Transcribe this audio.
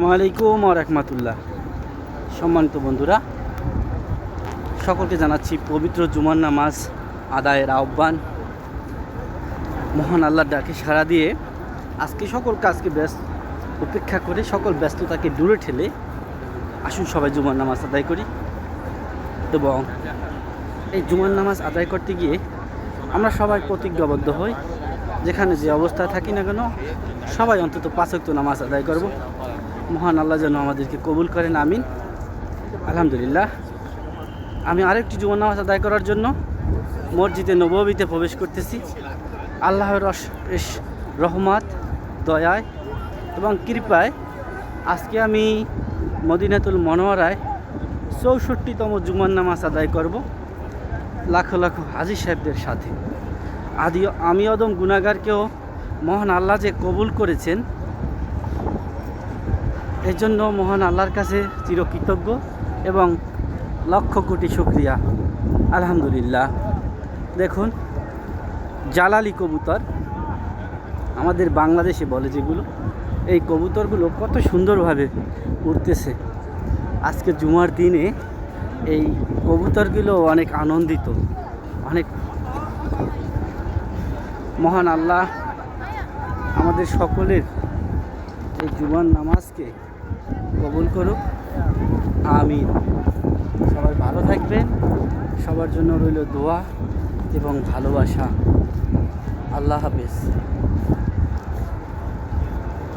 আসসালামাইকুম রাহমাতুল্লাহ। সম্মানিত বন্ধুরা, সকলকে জানাচ্ছি পবিত্র জুমার নামাজ আদায়ের আহ্বান। মহান আল্লাহর ডাকে সাড়া দিয়ে আজকে সকল কাজকে উপেক্ষা করে সকল ব্যস্ততাকে দূরে ঠেলে আসুন সবাই জুমার নামাজ আদায় করি। এবং এই জুমার নামাজ আদায় করতে গিয়ে আমরা সবাই প্রতিজ্ঞাবদ্ধ হই, যেখানে যে অবস্থায় থাকি না কেন সবাই অন্তত 5 ওয়াক্ত নামাজ আদায় করব। মহান আল্লাহ যেন আমাদেরকে কবুল করেন, আমিন। আলহামদুলিল্লাহ। আমি আরেকটি জুমার নামাজ আদায় করার জন্য মসজিদে নববীতে প্রবেশ করতেছি। আল্লাহর অশেষ রহমত, দয়ায় এবং কৃপায় আজকে আমি মদিনাতুল মনোয়ারায় 64তম জুমার নামাজ আদায় করব লাখো লাখো হাজী সাহেবদের সাথে। আমি অদম গুনাহগারকেও মহান আল্লাহ যে কবুল করেছেন, এই জন্য মহান আল্লাহর কাছে চিরকৃতজ্ঞ এবং লক্ষ কোটি শুকরিয়া। আলহামদুলিল্লাহ। দেখুন, জালালি কবুতর আমাদের বাংলাদেশে বলে যেগুলো, এই কবুতরগুলো কত সুন্দরভাবে উড়তেছে। আজকে জুমার দিনে এই কবুতরগুলো অনেক আনন্দিত। অনেক মহান আল্লাহ আমাদের সকলের এই জুমার নামাজকে কবুল করুক, আমিন। সবাই ভালো থাকবেন, সবার জন্য রইল দোয়া এবং ভালোবাসা। আল্লাহ হাফেজ।